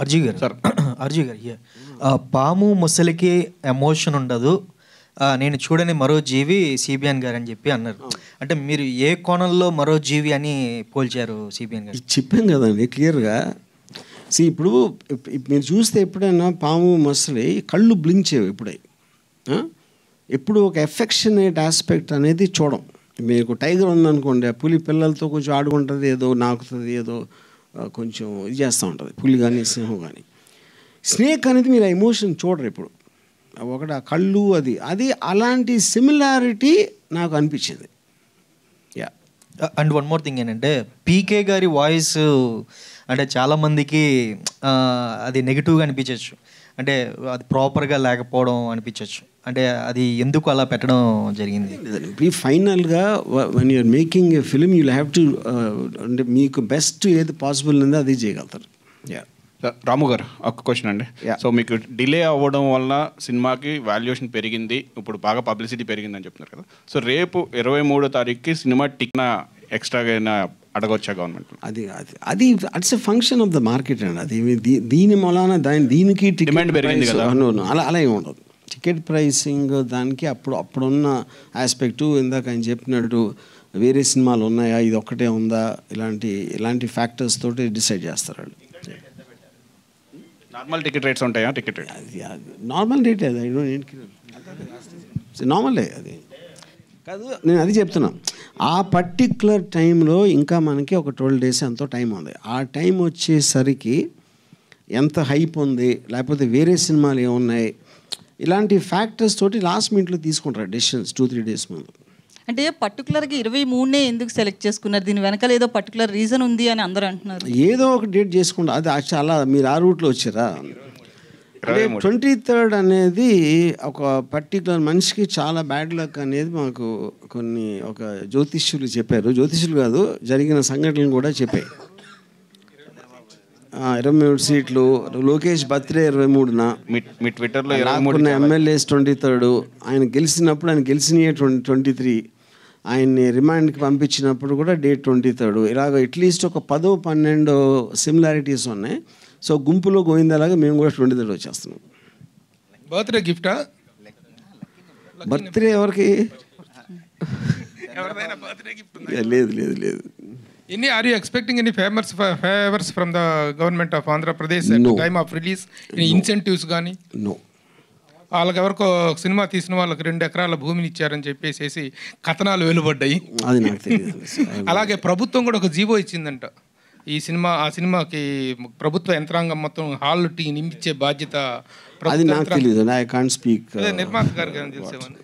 అర్జీ గారు సార్, అర్జీ గారు పాము ముసలికి ఎమోషన్ ఉండదు, నేను చూడని మరో జీవి సిబిఎన్ గారు అని చెప్పి అన్నారు. అంటే మీరు ఏ కోణంలో మరో జీవి అని పోల్చారు సిబిఎన్ గారు? చెప్పాం కదండి క్లియర్గా. ఇప్పుడు మీరు చూస్తే ఎప్పుడైనా పాము ముసలి కళ్ళు బ్లింక్ చేయవు ఎప్పుడు ఒక ఎఫెక్షనేట్ ఆస్పెక్ట్ అనేది చూడం. మీకు టైగర్ ఉందనుకోండి, ఆ పులి పిల్లలతో కొంచెం ఆడుకుంటుంది, ఏదో నాకుతుంది, ఏదో కొంచెం ఇది చేస్తూ ఉంటుంది పులి కానీ సింహం కానీ. స్నేక్ అనేది మీరు ఆ ఎమోషన్ చూడరు ఇప్పుడు. ఒకటి ఆ కళ్ళు అది అలాంటి సిమిలారిటీ నాకు అనిపించింది. అండ్ వన్ మోర్ థింగ్ ఏంటంటే పీకే గారి వాయిస్ అంటే చాలామందికి అది నెగిటివ్గా అనిపించవచ్చు, అంటే అది ప్రాపర్గా లేకపోవడం అనిపించవచ్చు. అంటే అది ఎందుకు అలా పెట్టడం జరిగింది? ఫైనల్గా one you're making a film you have to అంటే మీకు బెస్ట్ ఏది పాసిబుల్ ఉందో అది చేయగలుగుతారు. రాము గారు ఒక క్వశ్చన్ అండి. సో మీకు డిలే అవ్వడం వల్ల సినిమాకి వాల్యుయేషన్ పెరిగింది, ఇప్పుడు బాగా పబ్లిసిటీ పెరిగిందని చెప్తున్నారు కదా. సో రేపు 23వ తారీఖుకి సినిమా టిక్న ఎక్స్ట్రాగా అయినా అడగవచ్చా గవర్నమెంట్? అది it's a function of the market అండి. అది దీని మూలాన దీనికి డిమాండ్ పెరిగింది కదా. అలా ఏమి ఉండదు. టికెట్ ప్రైసింగ్ దానికి అప్పుడున్న ఆస్పెక్టు ఇందాక ఆయన చెప్పినట్టు వేరే సినిమాలు ఉన్నాయా, ఇది ఒక్కటే ఉందా, ఇలాంటి ఫ్యాక్టర్స్ తోటి డిసైడ్ చేస్తారు వాళ్ళు. నార్మల్ టికెట్ రేట్స్ ఉంటాయా? టికెట్ రేట్ నార్మల్ రేట్ అది నార్మలే అది కాదు. నేను అది చెప్తున్నా, ఆ పర్టిక్యులర్ టైంలో ఇంకా మనకి ఒక 12 days ఎంతో టైం ఉంది. ఆ టైం వచ్చేసరికి ఎంత హైప్ ఉంది, లేకపోతే వేరే సినిమాలు ఏమున్నాయి, ఇలాంటి ఫ్యాక్టర్స్ తోటి లాస్ట్ మినిట్లో తీసుకుంటారు డెసిషన్స్ 2-3 days ముందు. అంటే పర్టికులర్గా 23నే ఎందుకు సెలెక్ట్ చేసుకున్నారు? దీని వెనకాల ఏదో పర్టికులర్ రీజన్ ఉంది అని అందరూ అంటున్నారు. ఏదో ఒక డేట్ చేసుకుంటారు. అది చాలా మీరు ఆ రూట్లో వచ్చారా? అంటే 23rd అనేది ఒక పర్టికులర్ మనిషికి చాలా బ్యాడ్ లక్ అనేది మాకు ఒక జ్యోతిష్యులు చెప్పారు. జ్యోతిష్యులు కాదు, జరిగిన సంఘటనలు కూడా చెప్పాయి. 23 సీట్లు, లోకేష్ బర్త్డే 23న, మీ ట్విట్టర్లో ఎమ్మెల్యేస్ 23rd, ఆయన గెలిచినప్పుడు ఆయన గెలిచినయే 23, ఆయన్ని రిమాండ్కి పంపించినప్పుడు కూడా డేట్ 23. ఇలాగ అట్లీస్ట్ ఒక 10-12 సిమిలారిటీస్ ఉన్నాయి. సో గుంపులో గోవిందలాగా మేము కూడా 23 వచ్చేస్తున్నాం. బర్త్డే గిఫ్టా? బర్త్డే ఎవరికి? లేదు. Any are you expecting any favors from the government of Andhra Pradesh at the time of release? Any incentives గానీ? No. వాళ్ళకి ఎవరికో సినిమా తీసిన వాళ్ళకి 2 ఎకరాల భూమిని ఇచ్చారని చెప్పేసి కథనాలు వెలువడ్డాయి. అది నాకు తెలియదు. అలాగే ప్రభుత్వం కూడా ఒక జీవో ఇచ్చిందంట. ఆ సినిమాకి ప్రభుత్వ యంత్రాంగం మొత్తం హాల్ నింపించే బాధ్యత. అది నాకు తెలియదు. I can't speak. నిర్మాత గారికి తెలిసేవాడిని.